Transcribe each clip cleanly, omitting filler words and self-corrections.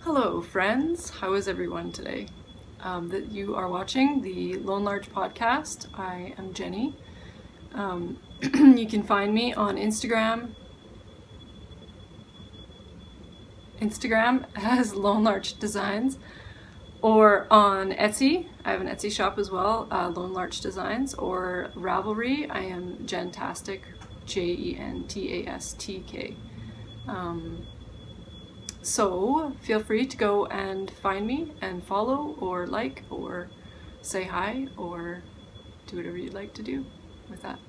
Hello friends, how is everyone today? That you are watching the Lone Larch podcast. I am Jenny. You can find me on Instagram as Lone Larch Designs, or on Etsy. I have an Etsy shop as well, Lone Larch Designs, or Ravelry. I am Jentastic, Jentastk. So feel free to go and find me and follow or like or say hi or do whatever you'd like to do with that.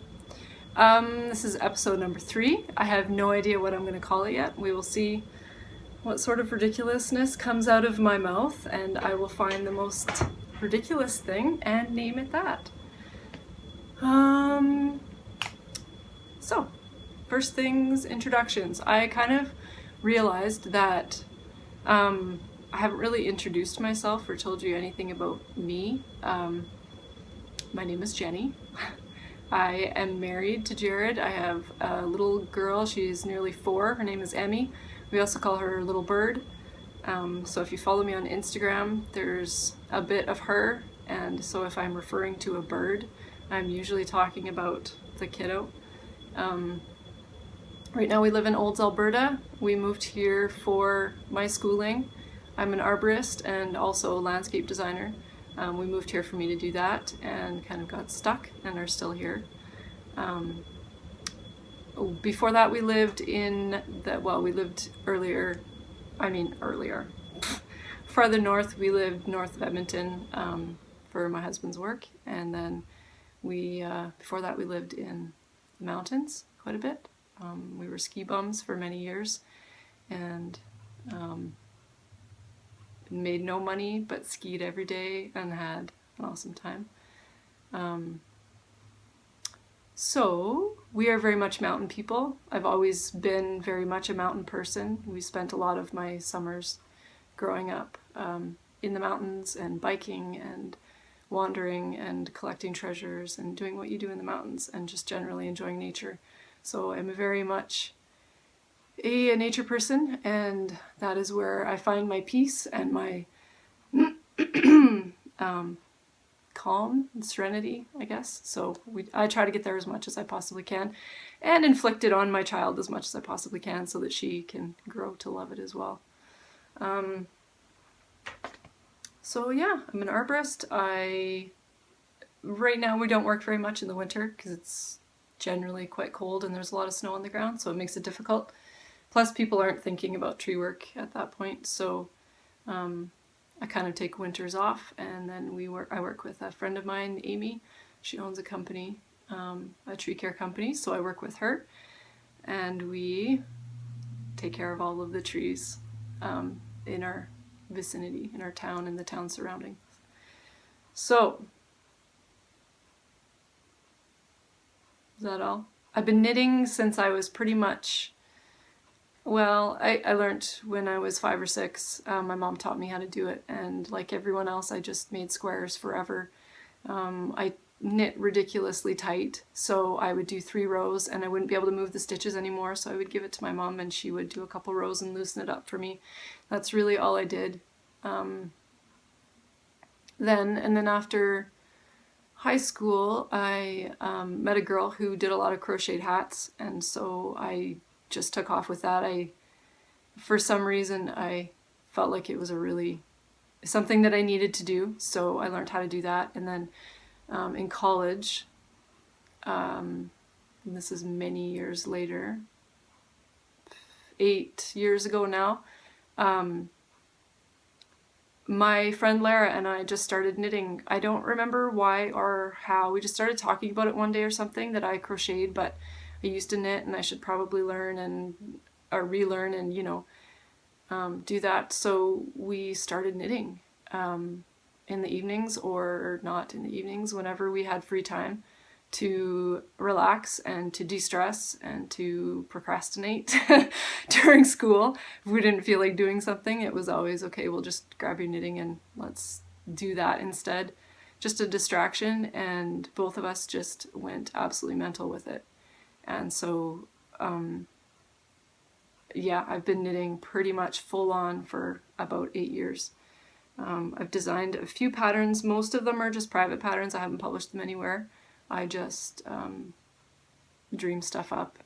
This is episode number 3. I have no idea what I'm going to call it yet. We will see what sort of ridiculousness comes out of my mouth, and I will find the most ridiculous thing and name it that. So, first things, introductions. I kind of realized that I haven't really introduced myself or told you anything about me. My name is Jenny. I am married to Jared. I have a little girl. She's nearly 4. Her name is Emmy. We also call her Little Bird. So if you follow me on Instagram, there's a bit of her. And so if I'm referring to a bird, I'm usually talking about the kiddo. Right now we live in Olds, Alberta. We moved here for my schooling. I'm an arborist and also a landscape designer. We moved here for me to do that and kind of got stuck and are still here. Before that we lived farther north. We lived north of Edmonton for my husband's work, and then before that we lived in the mountains quite a bit. We were ski bums for many years and made no money but skied every day and had an awesome time. So we are very much mountain people. I've always been very much a mountain person. We spent a lot of my summers growing up in the mountains and biking and wandering and collecting treasures and doing what you do in the mountains and just generally enjoying nature. So I'm very much a nature person, and that is where I find my peace and my calm and serenity, I guess. So I try to get there as much as I possibly can and inflict it on my child as much as I possibly can so that she can grow to love it as well. So yeah, I'm an arborist. Right now we don't work very much in the winter because it's generally quite cold and there's a lot of snow on the ground, so it makes it difficult. Plus people aren't thinking about tree work at that point, so I kind of take winters off, and then I work with a friend of mine, Amy. She owns a company, a tree care company, so I work with her and we take care of all of the trees in our vicinity, in our town and the town surrounding. So is that all? I've been knitting since I was pretty much, I learned when I was 5 or 6. My mom taught me how to do it, and like everyone else, I just made squares forever. I knit ridiculously tight, so I would do 3 rows and I wouldn't be able to move the stitches anymore, so I would give it to my mom and she would do a couple rows and loosen it up for me. That's really all I did. Then after high school, I met a girl who did a lot of crocheted hats, and so I just took off with that. For some reason, I felt like it was something that I needed to do, so I learned how to do that. And then in college, and this is many years later, 8 years ago now, my friend Lara and I just started knitting. I don't remember why or how. We just started talking about it one day or something, that I crocheted, but I used to knit and I should probably learn and or relearn and, you know, do that. So we started knitting in the evenings, or not in the evenings, whenever we had free time, to relax and to de-stress and to procrastinate during school. If we didn't feel like doing something, it was always, okay, we'll just grab your knitting and let's do that instead. Just a distraction, and both of us just went absolutely mental with it. And so, yeah, I've been knitting pretty much full on for about 8 years. I've designed a few patterns. Most of them are just private patterns. I haven't published them anywhere. I just dream stuff up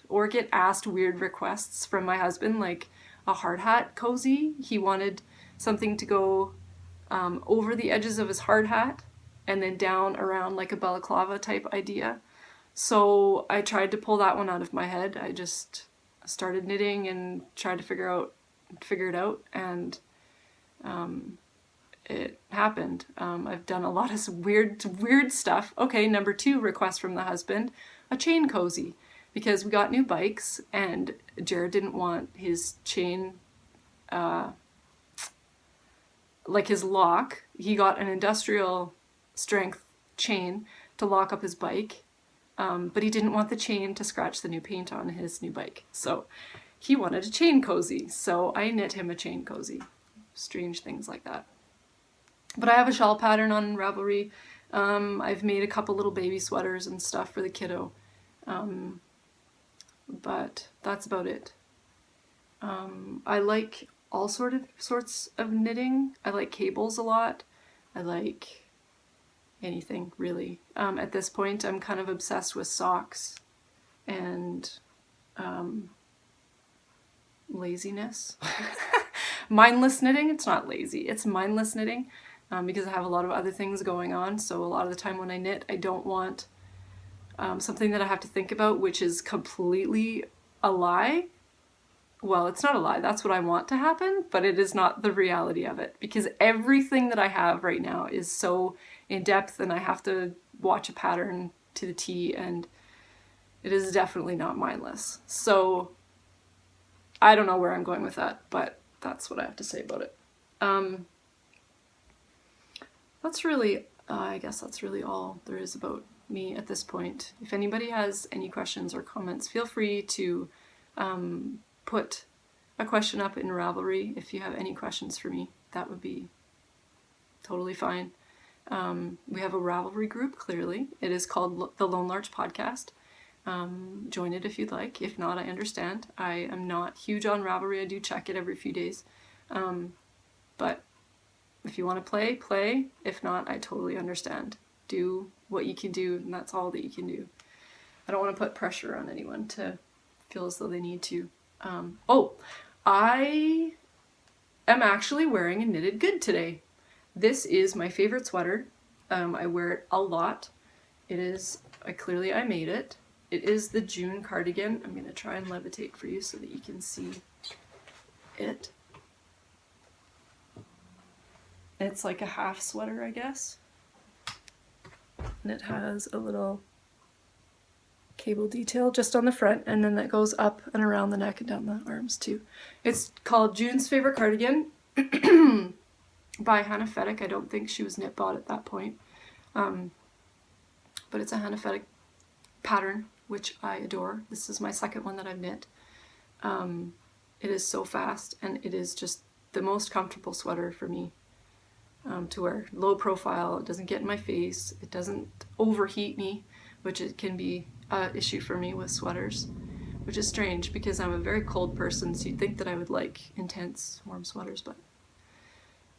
or get asked weird requests from my husband, like a hard hat cozy. He wanted something to go over the edges of his hard hat and then down around, like a balaclava type idea. So I tried to pull that one out of my head. I just started knitting and tried to figure it out, and it happened. I've done a lot of weird stuff. Okay, number 2 request from the husband, a chain cozy, because we got new bikes and Jared didn't want his chain, like his lock. He got an industrial strength chain to lock up his bike, but he didn't want the chain to scratch the new paint on his new bike. So he wanted a chain cozy, so I knit him a chain cozy. Strange things like that. But I have a shawl pattern on Ravelry. I've made a couple little baby sweaters and stuff for the kiddo. But that's about it. I like all sorts of knitting. I like cables a lot. I like anything, really. At this point, I'm kind of obsessed with socks and laziness. Mindless knitting. It's not lazy. It's mindless knitting. Because I have a lot of other things going on. So a lot of the time when I knit, I don't want something that I have to think about, which is completely a lie. Well, it's not a lie. That's what I want to happen, but it is not the reality of it, because everything that I have right now is so in depth and I have to watch a pattern to the T, and it is definitely not mindless. So I don't know where I'm going with that, but that's what I have to say about it. That's really, I guess that's really all there is about me at this point. If anybody has any questions or comments, feel free to put a question up in Ravelry. If you have any questions for me, that would be totally fine. We have a Ravelry group, clearly. It is called the Lone Larch Podcast. Join it if you'd like. If not, I understand. I am not huge on Ravelry. I do check it every few days. But if you want to play. If not, I totally understand. Do what you can do, and that's all that you can do. I don't want to put pressure on anyone to feel as though they need to. I am actually wearing a knitted good today. This is my favorite sweater. I wear it a lot. It is, I made it. It is the June cardigan. I'm going to try and levitate for you so that you can see it. It's like a half sweater, I guess. And it has a little cable detail just on the front, and then that goes up and around the neck and down the arms too. It's called June's Favorite Cardigan by Hannah Fedek. I don't think she was knit bought at that point. But it's a Hannah Fedek pattern, which I adore. This is my second one that I've knit. It is so fast, and it is just the most comfortable sweater for me to wear. Low profile, it doesn't get in my face, it doesn't overheat me, which it can be an issue for me with sweaters, which is strange because I'm a very cold person, so you'd think that I would like intense warm sweaters, but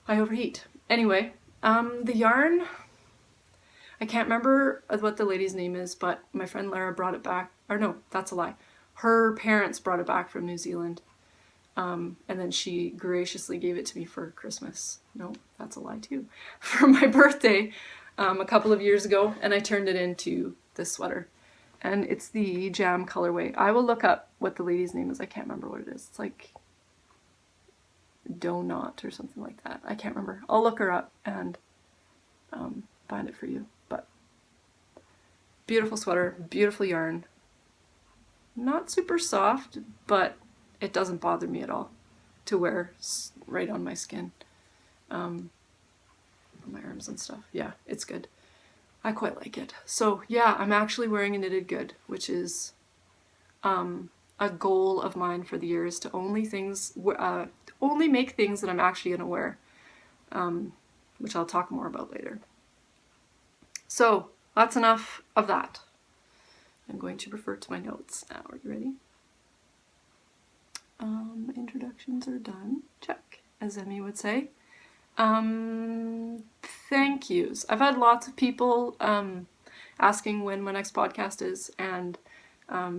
I overheat. Anyway, the yarn, I can't remember what the lady's name is, but my friend Lara brought it back, or no, that's a lie. Her parents brought it back from New Zealand, and then she graciously gave it to me for Christmas. No, that's a lie too. For my birthday a couple of years ago, and I turned it into this sweater. And it's the jam colorway. I will look up what the lady's name is. I can't remember what it is. It's like Donut or something like that. I can't remember. I'll look her up and find it for you. But beautiful sweater, beautiful yarn. Not super soft, but it doesn't bother me at all to wear right on my skin. On my arms and stuff. Yeah, it's good. I quite like it. So yeah, I'm actually wearing a knitted good, which is a goal of mine for the year, is to only make things that I'm actually going to wear, which I'll talk more about later. So that's enough of that. I'm going to refer to my notes now. Are you ready? Introductions are done. Check, as Emmy would say. Thank yous. I've had lots of people asking when my next podcast is, and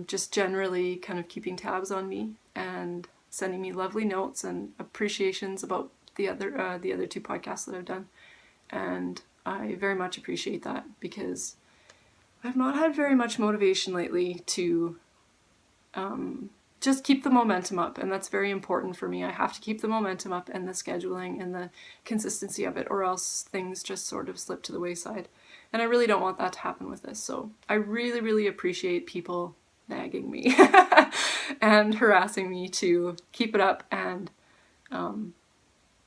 just generally kind of keeping tabs on me and sending me lovely notes and appreciations about the other two podcasts that I've done. And I very much appreciate that, because I've not had very much motivation lately to just keep the momentum up, and that's very important for me. I have to keep the momentum up and the scheduling and the consistency of it, or else things just sort of slip to the wayside. And I really don't want that to happen with this. So I really, really appreciate people nagging me and harassing me to keep it up, and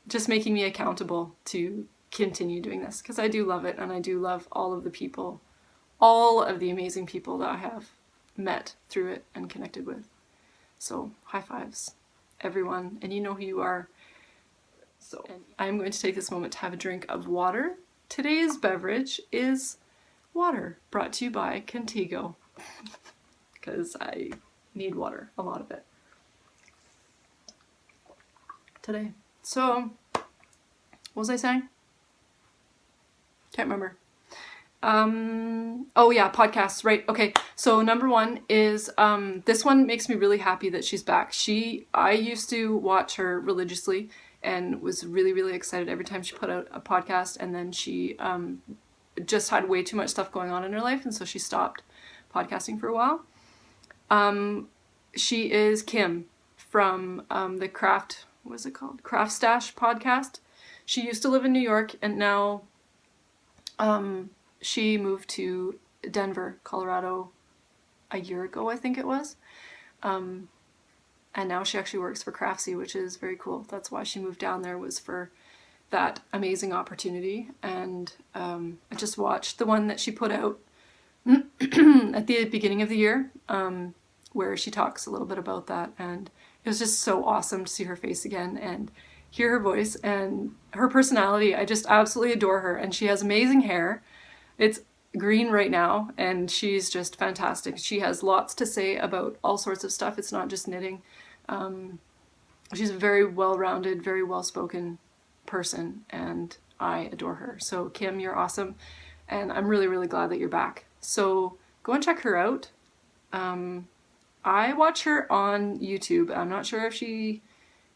just making me accountable to continue doing this, because I do love it, and I do love all of the people, all of the amazing people that I have met through it and connected with. So high fives, everyone, and you know who you are. So I'm going to take this moment to have a drink of water. Today's beverage is water, brought to you by Contigo, because I need water, a lot of it, today. So, what was I saying? Can't remember. Oh yeah, podcasts, right? Okay, so number one is, this one makes me really happy that she's back. I used to watch her religiously and was really, really excited every time she put out a podcast, and then she just had way too much stuff going on in her life, and so she stopped podcasting for a while. She is Kim from the Craft Stash podcast. She used to live in New York, and now she moved to Denver, Colorado a year ago, I think it was. And now she actually works for Craftsy, which is very cool. That's why she moved down there, was for that amazing opportunity. And I just watched the one that she put out at the beginning of the year, where she talks a little bit about that. And it was just so awesome to see her face again and hear her voice and her personality. I just absolutely adore her. And she has amazing hair. It's green right now, and she's just fantastic. She has lots to say about all sorts of stuff. It's not just knitting. She's a very well-rounded, very well-spoken person, and I adore her. So Kim, you're awesome, and I'm really, really glad that you're back. So go and check her out. I watch her on YouTube. I'm not sure if she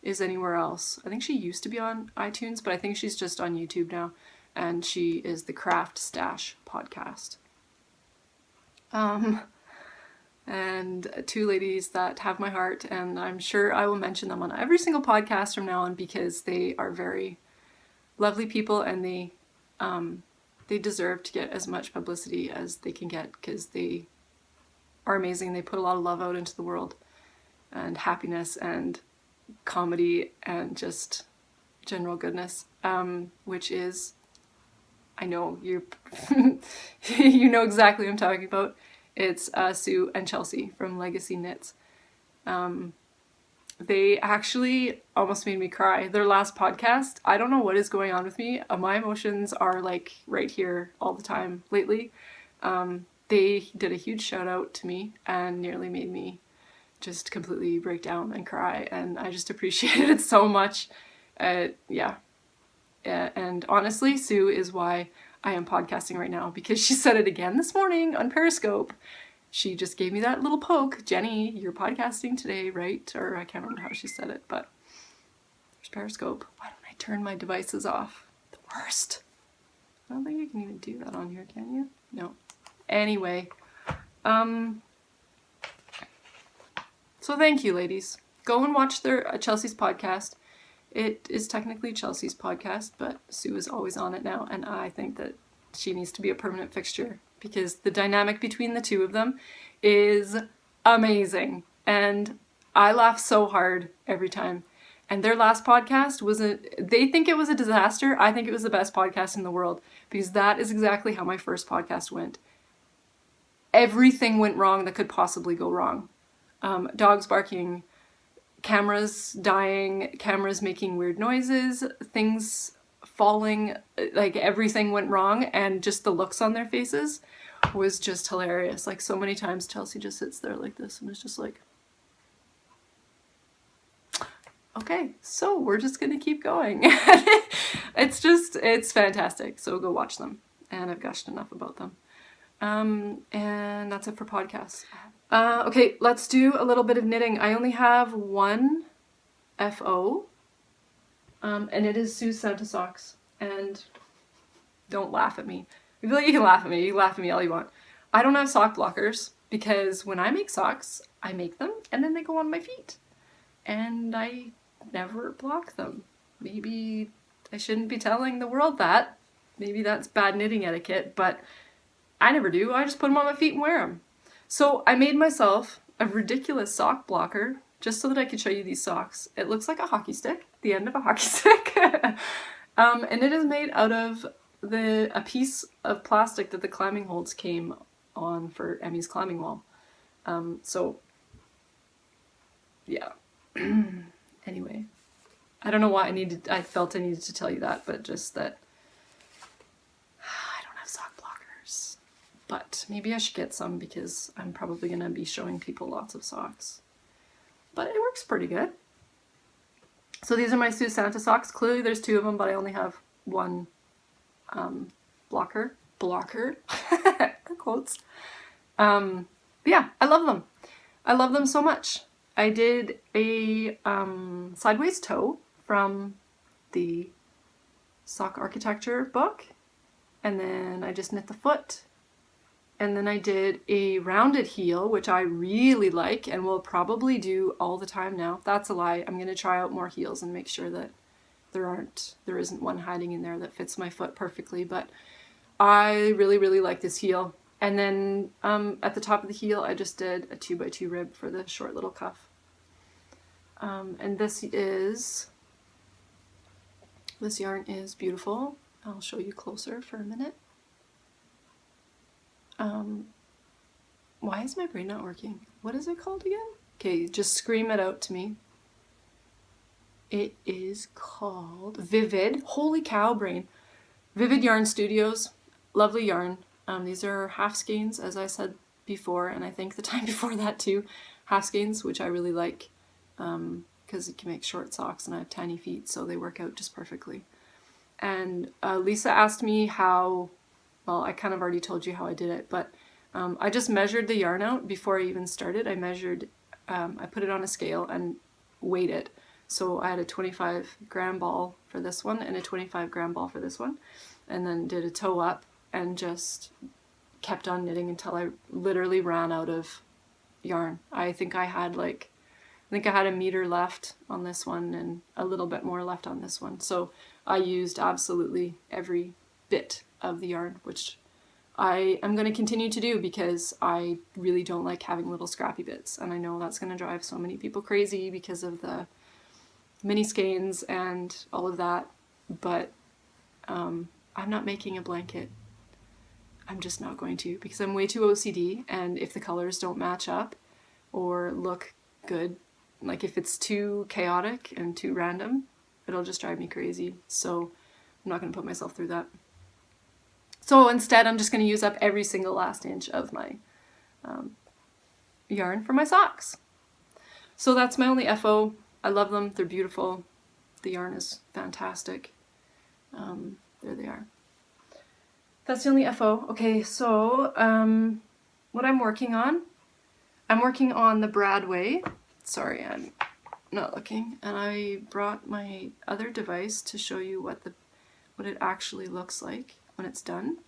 is anywhere else. I think she used to be on iTunes, but I think she's just on YouTube now. And she is the Craft Stash podcast. And two ladies that have my heart, and I'm sure I will mention them on every single podcast from now on, because they are very lovely people, and they deserve to get as much publicity as they can get, because they are amazing. They put a lot of love out into the world, and happiness and comedy and just general goodness, which is, I know you you know exactly what I'm talking about. It's Sue and Chelsea from Legacy Knits. They actually almost made me cry. Their last podcast, I don't know what is going on with me. My emotions are like right here all the time lately. They did a huge shout out to me and nearly made me just completely break down and cry, and I just appreciated it so much. Yeah. And honestly, Sue is why I am podcasting right now, because she said it again this morning on Periscope. She just gave me that little poke. Jenny, you're podcasting today, right? Or I can't remember how she said it, but there's Periscope. Why don't I turn my devices off? The worst. I don't think you can even do that on here, can you? No. Anyway, so thank you, ladies. Go and watch their Chelsea's podcast. It is technically Chelsea's podcast, but Sue is always on it now, and I think that she needs to be a permanent fixture because the dynamic between the two of them is amazing. And I laugh so hard every time. And their last podcast they think it was a disaster. I think it was the best podcast in the world because that is exactly how my first podcast went. Everything went wrong that could possibly go wrong. Dogs barking, cameras dying, cameras making weird noises, things falling, like everything went wrong, and just the looks on their faces was just hilarious. Like so many times Chelsea just sits there like this and is just like, okay, so we're just gonna keep going. It's fantastic. So go watch them. And I've gushed enough about them. And that's it for podcasts. Okay, let's do a little bit of knitting. I only have one FO, and it is Sue's Santa socks. And don't laugh at me. I feel like you can laugh at me. You can laugh at me all you want. I don't have sock blockers because when I make socks, I make them and then they go on my feet. And I never block them. Maybe I shouldn't be telling the world that. Maybe that's bad knitting etiquette, but I never do. I just put them on my feet and wear them. So I made myself a ridiculous sock blocker just so that I could show you these socks. It looks like a hockey stick, the end of a hockey stick. And it is made out of a piece of plastic that the climbing holds came on for Emmy's climbing wall. So yeah. Anyway, I don't know why I felt I needed to tell you that, but just that I don't have sock blockers. But maybe I should get some because I'm probably going to be showing people lots of socks. But it works pretty good. So these are my Sue Santa socks. Clearly there's two of them, but I only have one blocker, quotes. Yeah, I love them. I love them so much. I did a sideways toe from the sock architecture book, and then I just knit the foot, and then I did a rounded heel, which I really like and will probably do all the time now. That's a lie. I'm going to try out more heels and make sure that there isn't one hiding in there that fits my foot perfectly, but I really, really like this heel. And then at the top of the heel, I just did a 2x2 rib for the short little cuff. And this yarn is beautiful. I'll show you closer for a minute. Why is my brain not working? What is it called again? Okay, just scream it out to me. It is called Vivid. Holy cow, brain. Vivid Yarn Studios. Lovely yarn. These are half skeins, as I said before, and I think the time before that too. Half skeins, which I really like because it can make short socks and I have tiny feet, so they work out just perfectly. And Lisa asked me how, well, I kind of already told you how I did it, but I just measured the yarn out before I even started. I measured, I put it on a scale and weighed it. So I had a 25-gram ball for this one and a 25-gram ball for this one, and then did a toe up and just kept on knitting until I literally ran out of yarn. I think I had a meter left on this one and a little bit more left on this one. So I used absolutely every bit of the yarn, which I am going to continue to do because I really don't like having little scrappy bits. And I know that's going to drive so many people crazy because of the mini skeins and all of that. But I'm not making a blanket. I'm just not going to because I'm way too OCD. And if the colors don't match up or look good, like if it's too chaotic and too random, it'll just drive me crazy. So I'm not going to put myself through that. So instead, I'm just going to use up every single last inch of my yarn for my socks. So that's my only FO. I love them. They're beautiful. The yarn is fantastic. There they are. That's the only FO. Okay, so what I'm working on the Bradway. Sorry, I'm not looking. And I brought my other device to show you what it actually looks like when it's done.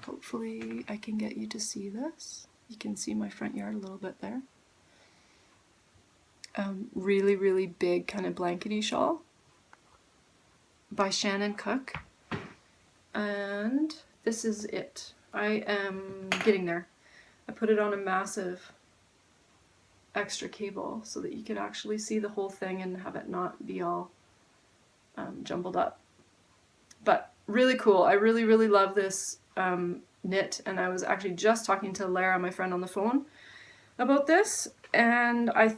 Hopefully I can get you to see this. You can see my front yard a little bit there. really, really big kind of blankety shawl by Shannon Cook. And this is it. I am getting there. I put it on a massive extra cable so that you can actually see the whole thing and have it not be all jumbled up. But really cool. I really, really love this knit, and I was actually just talking to Lara, my friend, on the phone about this, and I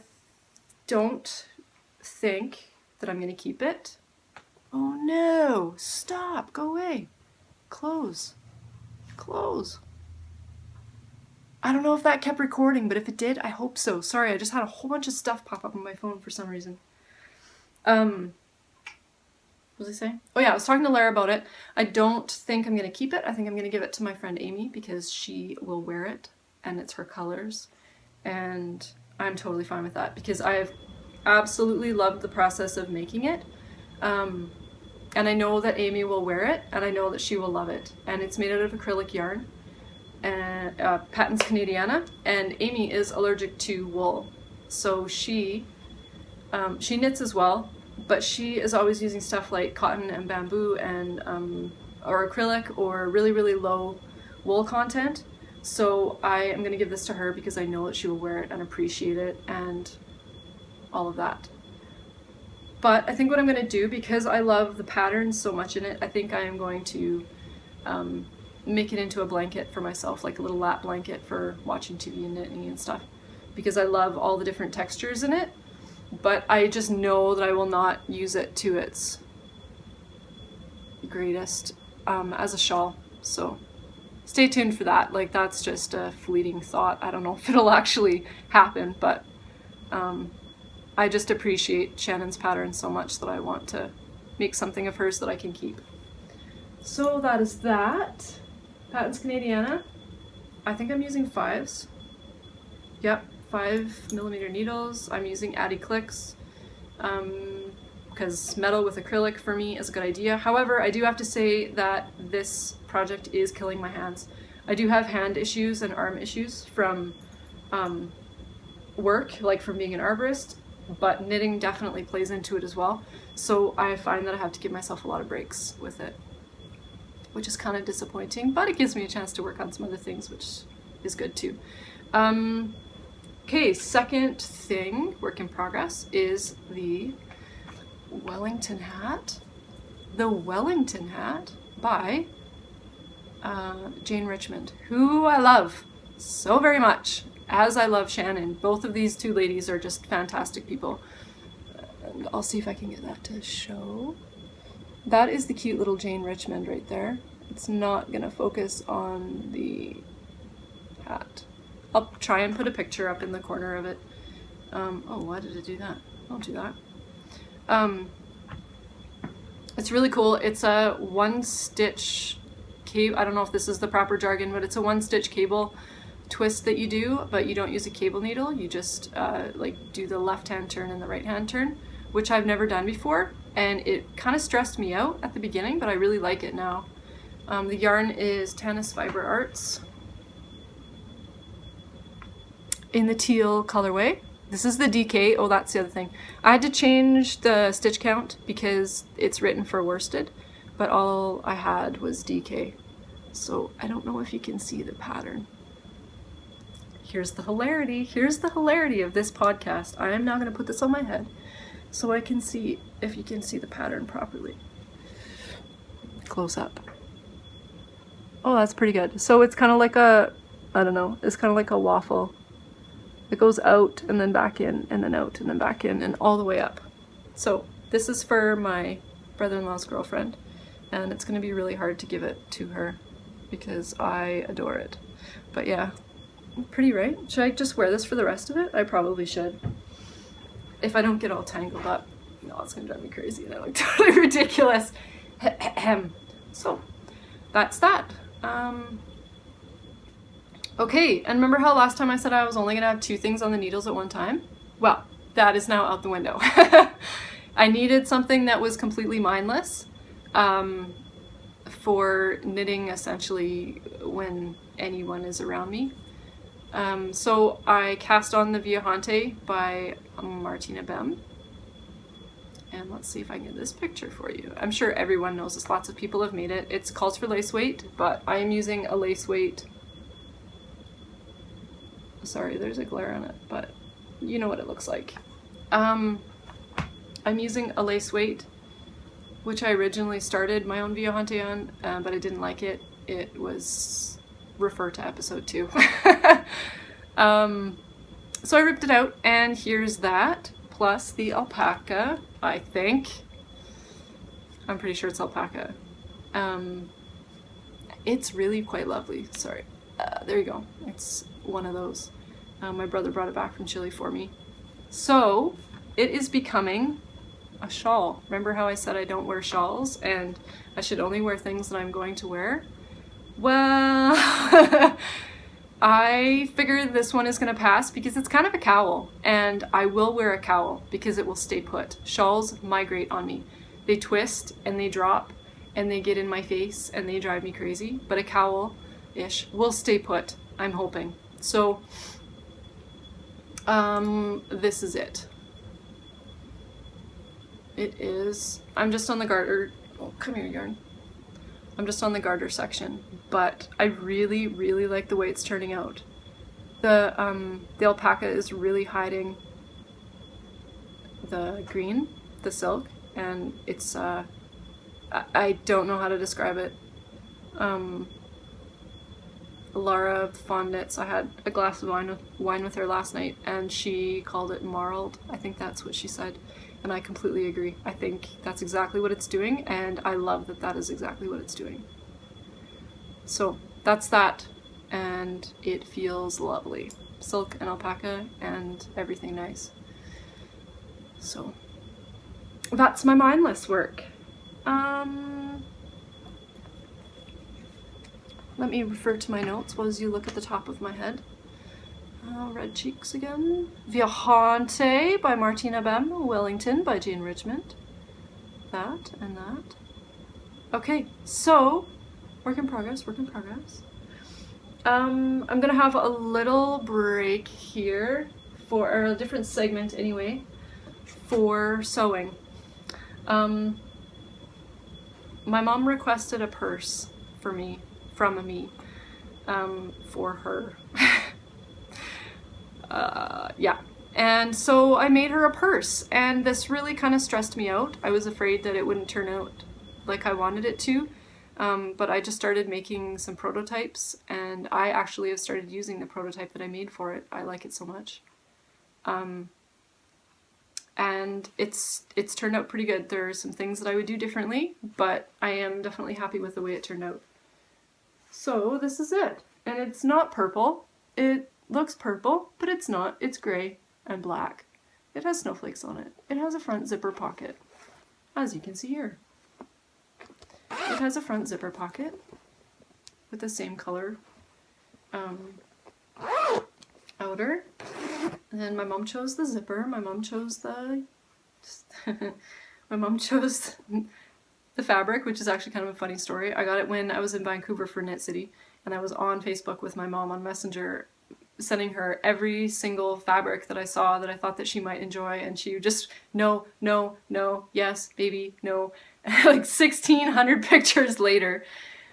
don't think that I'm going to keep it. Oh no, stop, go away. Close. I don't know if that kept recording, but if it did, I hope so. Sorry, I just had a whole bunch of stuff pop up on my phone for some reason. What was I saying? Oh yeah, I was talking to Lara about it. I don't think I'm going to keep it. I think I'm going to give it to my friend Amy because she will wear it and it's her colors. And I'm totally fine with that because I've absolutely loved the process of making it. And I know that Amy will wear it and I know that she will love it. And it's made out of acrylic yarn. And Patents Canadiana, and Amy is allergic to wool, so she knits as well, but she is always using stuff like cotton and bamboo and or acrylic or really, really low wool content. So I am going to give this to her because I know that she will wear it and appreciate it and all of that. But I think what I'm going to do, because I love the patterns so much in it, I think I am going to make it into a blanket for myself, like a little lap blanket for watching TV and knitting and stuff, because I love all the different textures in it, but I just know that I will not use it to its greatest as a shawl. So stay tuned for that. Like, that's just a fleeting thought. I don't know if it'll actually happen, but I just appreciate Shannon's pattern so much that I want to make something of hers that I can keep. So that is that. Patents Canadiana. I think I'm using 5s. Yep, 5mm needles. I'm using Addy Clicks because metal with acrylic for me is a good idea. However, I do have to say that this project is killing my hands. I do have hand issues and arm issues from work, like from being an arborist, but knitting definitely plays into it as well. So I find that I have to give myself a lot of breaks with it, which is kind of disappointing, but it gives me a chance to work on some other things, which is good too. Okay, second thing, work in progress, is the Wellington hat. The Wellington hat by Jane Richmond, who I love so very much, as I love Shannon. Both of these two ladies are just fantastic people. And I'll see if I can get that to show. That is the cute little Jane Richmond right there. It's not gonna focus on the hat. I'll try and put a picture up in the corner of it. Oh, why did it do that? Don't do that. It's really cool. It's a one-stitch cable. I don't know if this is the proper jargon, but it's a one-stitch cable twist that you do, but you don't use a cable needle. You just like do the left-hand turn and the right-hand turn, which I've never done before. And it kind of stressed me out at the beginning, but I really like it now. The yarn is Tanis Fiber Arts in the teal colorway. This is the DK. Oh, that's the other thing. I had to change the stitch count because it's written for worsted, but all I had was DK. So I don't know if you can see the pattern. Here's the hilarity. Here's the hilarity of this podcast. I am now going to put this on my head so I can see if you can see the pattern properly. Close up. Oh, that's pretty good. So it's kind of like a, I don't know, it's kind of like a waffle. It goes out and then back in and then out and then back in and all the way up. So this is for my brother-in-law's girlfriend, and it's going to be really hard to give it to her because I adore it. But yeah, pretty, right? Should I just wear this for the rest of it? I probably should. If I don't get all tangled up. No, it's gonna drive me crazy and I look totally ridiculous. So that's that. Okay, and remember how last time I said I was only gonna have 2 things on the needles at one time? Well, that is now out the window. I needed something that was completely mindless for knitting essentially when anyone is around me. So I cast on the Viajante by Martina Bem. And let's see if I can get this picture for you. I'm sure everyone knows this. Lots of people have made it. It calls for lace weight, but I am using a lace weight. Sorry, there's a glare on it, but you know what it looks like. I'm using a lace weight, which I originally started my own Viajante on, but I didn't like it. It was, refer to episode 2. So I ripped it out, and here's that, plus the alpaca, I think. I'm pretty sure it's alpaca. It's really quite lovely. Sorry. There you go. It's one of those. My brother brought it back from Chile for me. So it is becoming a shawl. Remember how I said I don't wear shawls and I should only wear things that I'm going to wear? Well, I figured this one is going to pass because it's kind of a cowl, and I will wear a cowl because it will stay put. Shawls migrate on me. They twist and they drop and they get in my face and they drive me crazy, but a cowl-ish will stay put, I'm hoping. So this is it. It is, I'm just on the garter, oh come here yarn. I'm just on the garter section, but I really, really like the way it's turning out. The alpaca is really hiding the green, the silk, and it's, I don't know how to describe it. Lara Fawn Knits, I had a glass of wine with her last night, and she called it marled. I think that's what she said. And I completely agree. I think that's exactly what it's doing, and I love that that is exactly what it's doing. So that's that, and it feels lovely. Silk and alpaca and everything nice. So that's my mindless work. Let me refer to my notes as you look at the top of my head. Red Cheeks again. Viajante by Martina Bem. Wellington by Jane Richmond. That and that. Okay, so work in progress, work in progress. I'm gonna have a little break here for, or a different segment anyway, for sewing. My mom requested a purse for me, from me, for her. Yeah, and so I made her a purse, and this really kind of stressed me out. I was afraid that it wouldn't turn out like I wanted it to, but I just started making some prototypes, and I actually have started using the prototype that I made for it. I like it so much. And it's turned out pretty good. There are some things that I would do differently, but I am definitely happy with the way it turned out. So this is it, and it's not purple. It looks purple, but it's not. It's gray and black. It has snowflakes on it. It has a front zipper pocket, as you can see here. It has a front zipper pocket with the same color outer. And then my mom chose the zipper. My mom chose the my mom chose the fabric, which is actually kind of a funny story. I got it when I was in Vancouver for Knit City, and I was on Facebook with my mom on Messenger, sending her every single fabric that I saw that I thought that she might enjoy, and she just, no, no, no, yes, baby, no. Like 1,600 pictures later,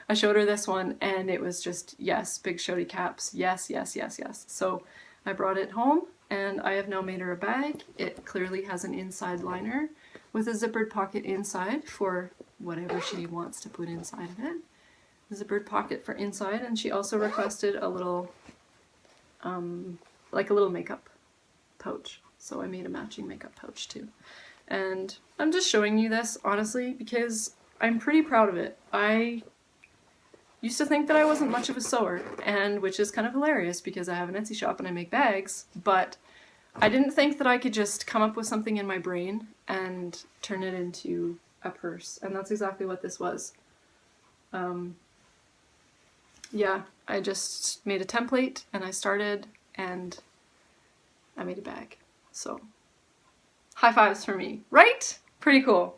I showed her this one, and it was just, yes, big shouty caps, yes, yes, yes, yes. So I brought it home, and I have now made her a bag. It clearly has an inside liner with a zippered pocket inside for whatever she wants to put inside of it. A zippered pocket for inside, and she also requested a little like a little makeup pouch. So I made a matching makeup pouch too. And I'm just showing you this, honestly, because I'm pretty proud of it. I used to think that I wasn't much of a sewer, and which is kind of hilarious because I have an Etsy shop and I make bags, but I didn't think that I could just come up with something in my brain and turn it into a purse, and that's exactly what this was. Yeah, I just made a template and I started and I made a bag. So, high fives for me, right? Pretty cool.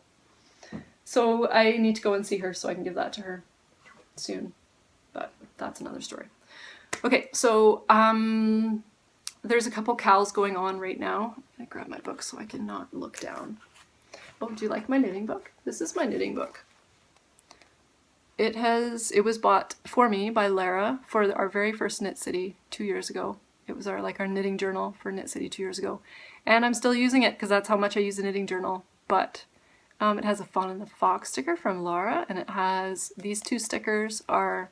So I need to go and see her so I can give that to her soon, but that's another story. Okay, so there's a couple cows going on right now. I grab my book so I can not look down. Oh, do you like my knitting book? This is my knitting book. It was bought for me by Lara for our very first Knit City 2 years ago. It was our knitting journal for Knit City 2 years ago. And I'm still using it because that's how much I use a knitting journal. But it has a Fawn and the Fox sticker from Lara, and it has these 2 stickers are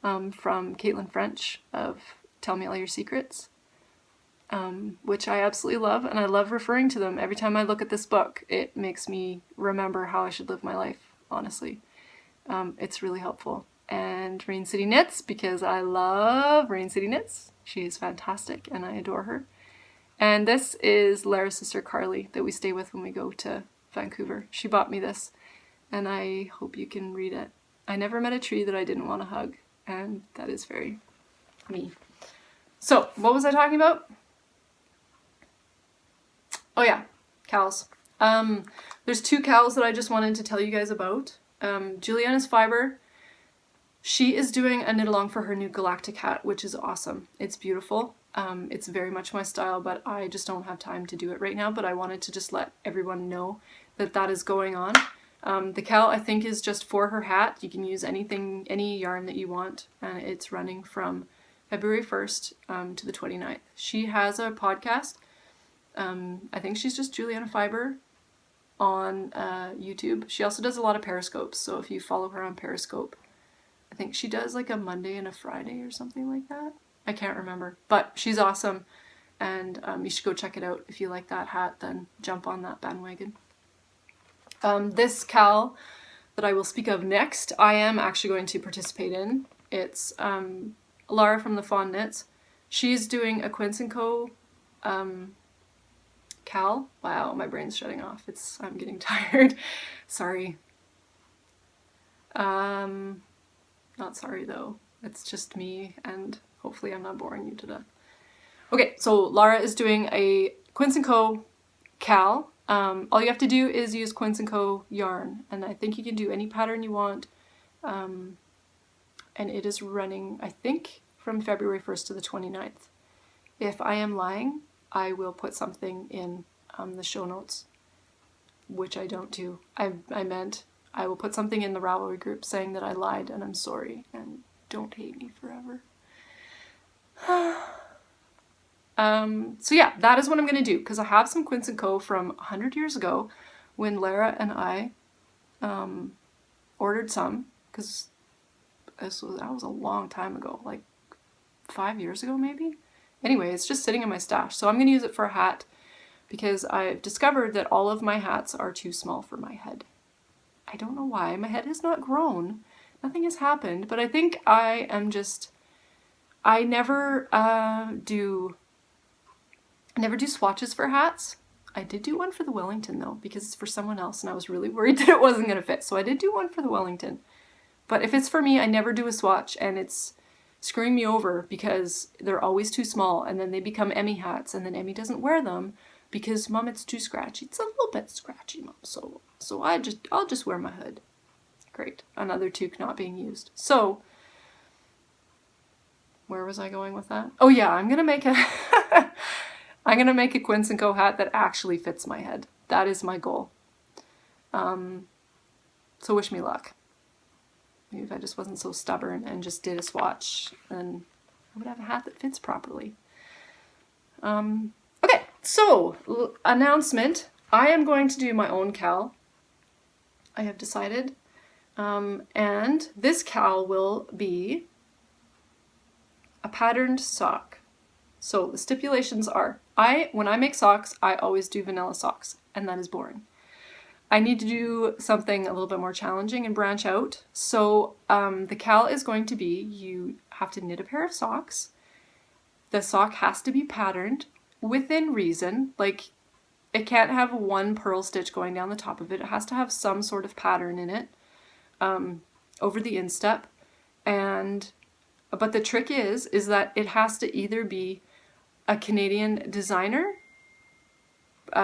from Caitlin French of Tell Me All Your Secrets, which I absolutely love, and I love referring to them. Every time I look at this book, it makes me remember how I should live my life, honestly. It's really helpful. And Rain City Knits, because I love Rain City Knits. She is fantastic and I adore her. And this is Lara's sister Carly that we stay with when we go to Vancouver. She bought me this and I hope you can read it. I never met a tree that I didn't want to hug, and that is very me. So, what was I talking about? Oh yeah, cows. There's 2 cows that I just wanted to tell you guys about. Juliana's Fiber, she is doing a knit along for her new Galactic hat, which is awesome. It's beautiful. It's very much my style, but I just don't have time to do it right now, but I wanted to just let everyone know that that is going on. The cowl, I think, is just for her hat. You can use anything, any yarn that you want, and it's running from February 1st to the 29th. She has a podcast. I think she's just Juliana Fiber on YouTube. She also does a lot of Periscopes, so if you follow her on Periscope, I think she does like a Monday and a Friday or something like that. I can't remember, but she's awesome, and you should go check it out. If you like that hat, then jump on that bandwagon. This cowl that I will speak of next, I am actually going to participate in. It's Lara from the Fawn Knits. She's doing a Quince & Co. Cowl. Wow, my brain's shutting off. I'm getting tired. Sorry. Not sorry though. It's just me, and hopefully I'm not boring you to death. Okay, so Lara is doing a Quince & Co. cowl. All you have to do is use Quince & Co. yarn, and I think you can do any pattern you want. And it is running, I think, from February 1st to the 29th. If I am lying, I will put something in the show notes, which I don't do. I meant I will put something in the Ravelry group saying that I lied and I'm sorry, and don't hate me forever. So yeah, that is what I'm going to do, because I have some Quince & Co. from 100 years ago when Lara and I ordered some, because that was a long time ago, like 5 years ago maybe? Anyway, it's just sitting in my stash, so I'm going to use it for a hat because I've discovered that all of my hats are too small for my head. I don't know why. My head has not grown. Nothing has happened, but I think I never do swatches for hats. I did do one for the Wellington though, because it's for someone else and I was really worried that it wasn't going to fit. So I did do one for the Wellington. But if it's for me, I never do a swatch, and it's screwing me over because they're always too small, and then they become Emmy hats, and then Emmy doesn't wear them because Mom, it's too scratchy. It's a little bit scratchy, Mom. So I'll just wear my hood. Great. Another toque not being used. So where was I going with that? Oh yeah, I'm gonna make a I'm gonna make a Quince & Co. hat that actually fits my head. That is my goal. So wish me luck. Maybe if I just wasn't so stubborn and just did a swatch, then I would have a hat that fits properly. Okay, so announcement. I am going to do my own cowl. I have decided. And this cowl will be a patterned sock. So the stipulations are, when I make socks, I always do vanilla socks, and that is boring. I need to do something a little bit more challenging and branch out. So the cowl is going to be, you have to knit a pair of socks. The sock has to be patterned within reason. Like, it can't have one purl stitch going down the top of it. It has to have some sort of pattern in it over the instep. But the trick is that it has to either be a Canadian designer,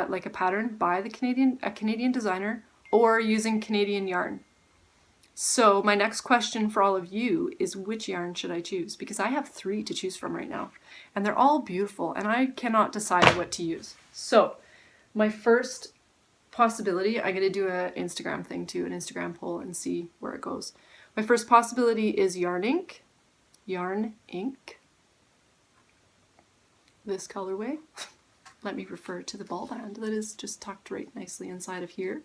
like a pattern by a Canadian designer, or using Canadian yarn. So my next question for all of you is, which yarn should I choose? Because I have 3 to choose from right now, and they're all beautiful, and I cannot decide what to use. So my first possibility, I'm going to do an Instagram thing too, an Instagram poll, and see where it goes. My first possibility is Yarn Ink. Yarn Ink. This colorway. Let me refer to the ball band that is just tucked right nicely inside of here.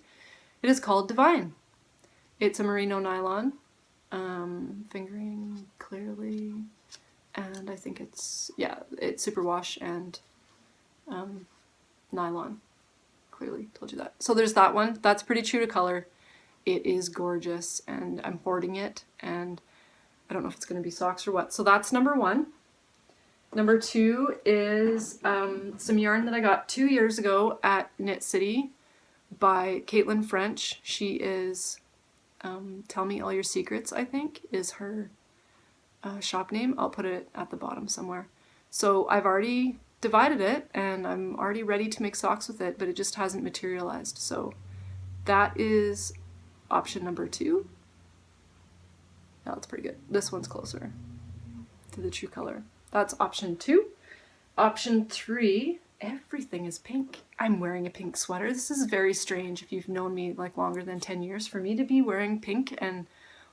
It is called Divine. It's a merino nylon, fingering clearly, and I think it's superwash and nylon. Clearly told you that. So there's that one. That's pretty true to color. It is gorgeous, and I'm hoarding it, and I don't know if it's going to be socks or what. So that's number 1. Number 2 is some yarn that I got 2 years ago at Knit City by Caitlin French. She is Tell Me All Your Secrets, I think, is her shop name. I'll put it at the bottom somewhere. So I've already divided it, and I'm already ready to make socks with it, but it just hasn't materialized. So that is option number 2. Yeah, that's pretty good. This one's closer to the true color. That's option 2. Option 3, everything is pink. I'm wearing a pink sweater. This is very strange if you've known me like longer than 10 years. For me to be wearing pink and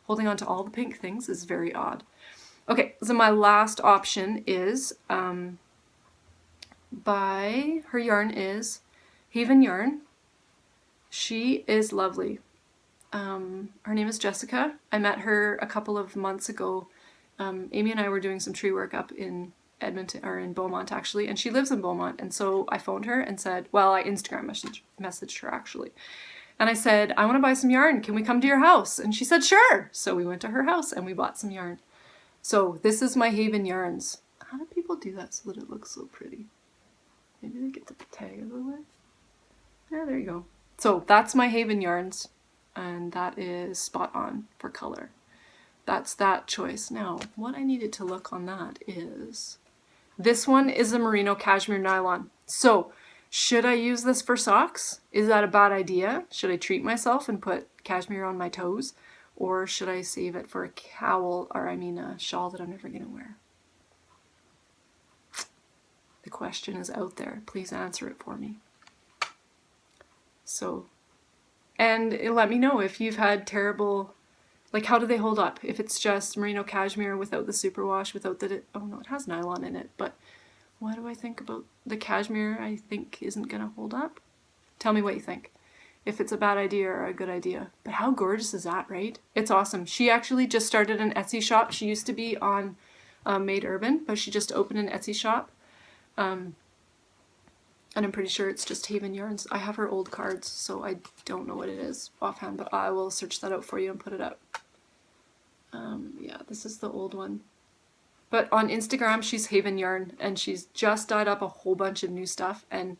holding on to all the pink things is very odd. Okay, so my last option is her yarn is Haven Yarn. She is lovely. Her name is Jessica. I met her a couple of months ago. Amy and I were doing some tree work up in Edmonton, or in Beaumont actually, and she lives in Beaumont, and so I phoned her and said, well, I Instagram messaged her actually, and I said, I want to buy some yarn, can we come to your house? And she said sure. So we went to her house and we bought some yarn. So this is my Haven Yarns. How do people do that so that it looks so pretty? Maybe they get the tag out of the way. Yeah, there you go. So that's my Haven Yarns, and that is spot on for color. That's that choice. Now, what I needed to look on that is, this one is a merino cashmere nylon. So should I use this for socks? Is that a bad idea? Should I treat myself and put cashmere on my toes? Or should I save it for a cowl, or a shawl that I'm never going to wear? The question is out there. Please answer it for me. So, and let me know if you've had terrible, like, how do they hold up? If it's just merino cashmere without the superwash, without the, oh no, it has nylon in it, but what do I think about the cashmere? I think isn't gonna hold up. Tell me what you think. If it's a bad idea or a good idea. But how gorgeous is that, right? It's awesome. She actually just started an Etsy shop. She used to be on Made Urban, but she just opened an Etsy shop. And I'm pretty sure it's just Haven Yarns. I have her old cards, so I don't know what it is offhand, but I will search that out for you and put it up. Yeah, this is the old one. But on Instagram, she's Haven Yarn, and she's just dyed up a whole bunch of new stuff, and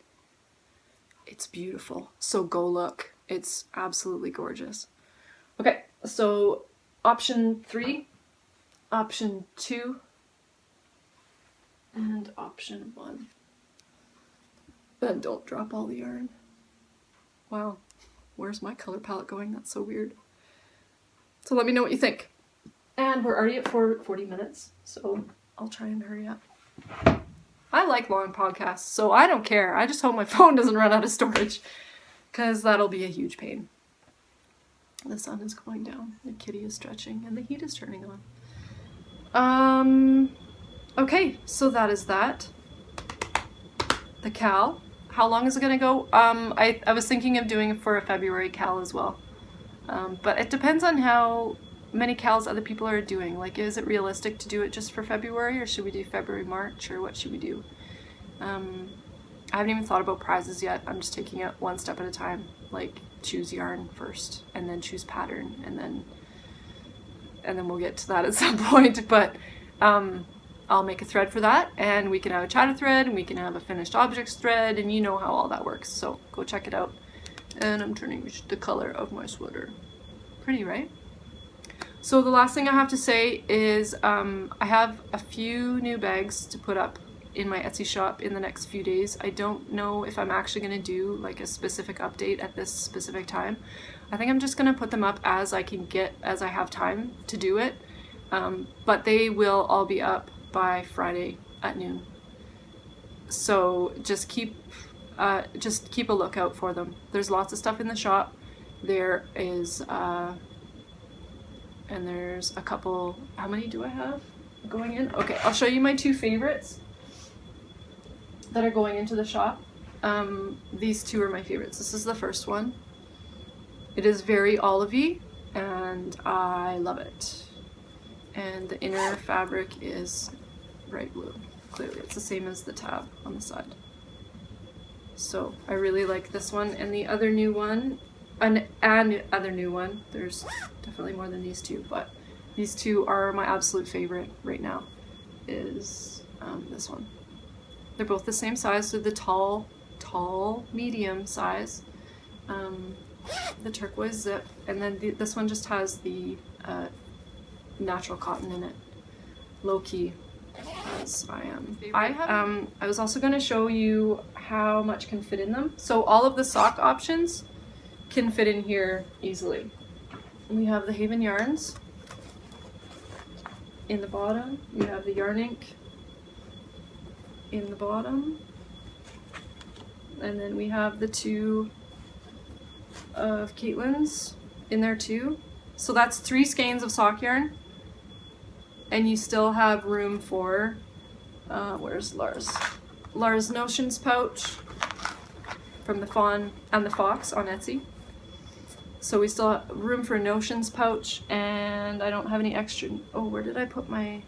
it's beautiful. So go look. It's absolutely gorgeous. Okay, so option 3, option 2, and option 1. And don't drop all the yarn. Wow, where's my color palette going? That's so weird. So let me know what you think. And we're already at 40 minutes, so I'll try and hurry up. I like long podcasts, so I don't care. I just hope my phone doesn't run out of storage, because that'll be a huge pain. The sun is going down, the kitty is stretching, and the heat is turning on. Okay, so that is that. The cal. How long is it gonna go? I was thinking of doing it for a February cal as well. But it depends on how many cals other people are doing. Like, is it realistic to do it just for February, or should we do February, March, or what should we do? I haven't even thought about prizes yet. I'm just taking it one step at a time. Like, choose yarn first, and then choose pattern, and then we'll get to that at some point. But I'll make a thread for that, and we can have a chatter thread, and we can have a finished objects thread, and you know how all that works. So go check it out. And I'm turning the color of my sweater. Pretty, right? So the last thing I have to say is I have a few new bags to put up in my Etsy shop in the next few days. I don't know if I'm actually going to do like a specific update at this specific time. I think I'm just going to put them up as I have time to do it. But they will all be up by Friday at noon. So just keep a lookout for them. There's lots of stuff in the shop. There is, and there's a couple, how many do I have going in? Okay, I'll show you my 2 favorites that are going into the shop. These 2 are my favorites. This is the first one. It is very olivey and I love it. And the inner fabric is bright blue. Clearly it's the same as the tab on the side. So I really like this one. And the other new one, other new one, there's definitely more than these 2, but these 2 are my absolute favorite right now, is this one. They're both the same size, so the tall, medium size, the turquoise zip, and then this one just has the natural cotton in it, low key, as I am. I was also going to show you how much can fit in them. So all of the sock options can fit in here easily. We have the Haven yarns in the bottom. We have the Yarn Ink in the bottom. And then we have the 2 of Caitlin's in there too. So that's 3 skeins of sock yarn. And you still have room for, where's Lars? Lars Notions pouch from the Fawn and the Fox on Etsy. So we still have room for a Notions pouch, and I don't have any extra, oh, where did I put my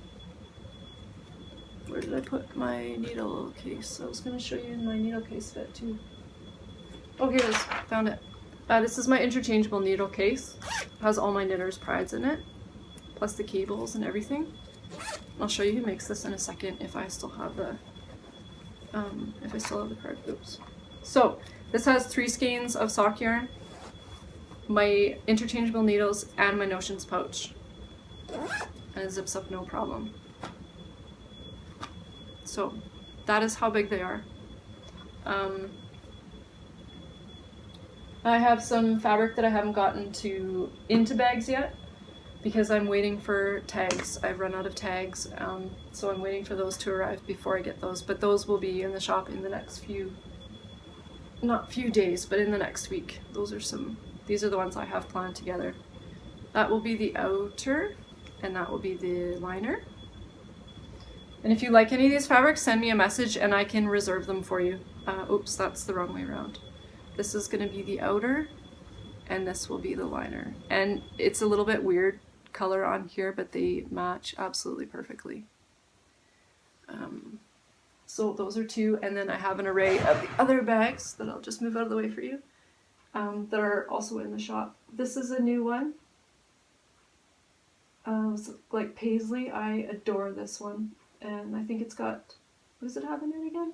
needle case? I was going to show you my needle case fit too. Oh, here it is, found it. This is my interchangeable needle case. It has all my knitter's prides in it, plus the cables and everything. I'll show you who makes this in a second if I still have the card. Oops. So this has 3 skeins of sock yarn, my interchangeable needles, and my Notions pouch, and it zips up no problem. So that is how big they are. I have some fabric that I haven't gotten into bags yet because I'm waiting for tags. I've run out of tags, so I'm waiting for those to arrive before I get those. But those will be in the shop in the next not few days, but in the next week. These are the ones I have planned together. That will be the outer, and that will be the liner. And if you like any of these fabrics, send me a message and I can reserve them for you. Oops, that's the wrong way around. This is going to be the outer, and this will be the liner. And it's a little bit weird color on here, but they match absolutely perfectly. So those are 2, and then I have an array of the other bags that I'll just move out of the way for you, that are also in the shop. This is a new one. It's like paisley. I adore this one, and I think it's got, what does it have in it again?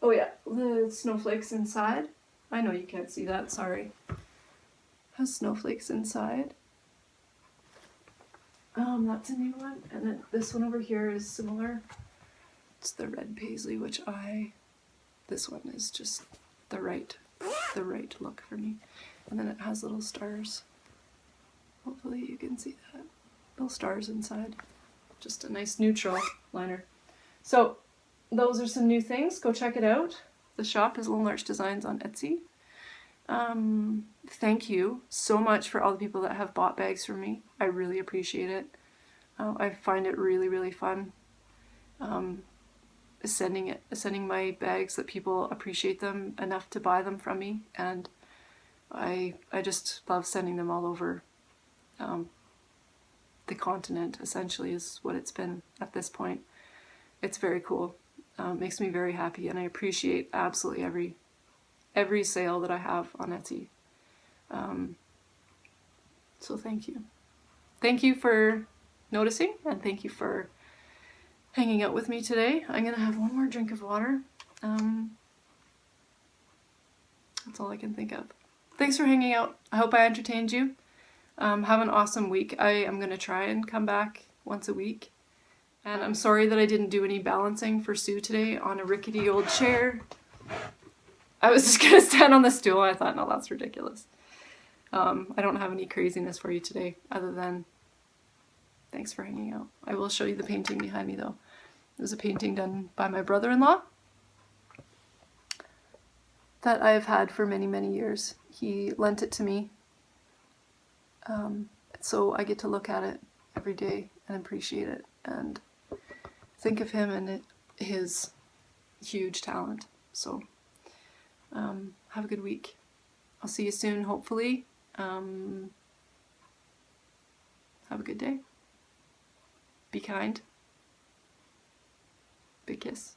Oh yeah, the snowflakes inside. I know you can't see that, sorry. Has snowflakes inside. That's a new one, and then this one over here is similar. It's the red paisley, this one is just the right look for me. And then it has little stars. Hopefully you can see that. Little stars inside. Just a nice neutral liner. So those are some new things. Go check it out. The shop is Little Larch Designs on Etsy. Thank you so much for all the people that have bought bags from me. I really appreciate it. I find it really, really fun sending my bags, that people appreciate them enough to buy them from me, and I just love sending them all over the continent, essentially, is what it's been at this point. It's very cool. Makes me very happy, and I appreciate absolutely every sale that I have on Etsy. So thank you. Thank you for noticing, and thank you for hanging out with me today. I'm gonna have one more drink of water. That's all I can think of. Thanks for hanging out. I hope I entertained you. Have an awesome week. I am gonna try and come back once a week. And I'm sorry that I didn't do any balancing for Sue today on a rickety old chair. I was just gonna stand on the stool. I thought, no, that's ridiculous. I don't have any craziness for you today other than thanks for hanging out. I will show you the painting behind me though. It was a painting done by my brother-in-law that I've had for many, many years. He lent it to me. So I get to look at it every day and appreciate it and think of him and his huge talent. So have a good week. I'll see you soon, hopefully. Have a good day. Be kind. Big kiss.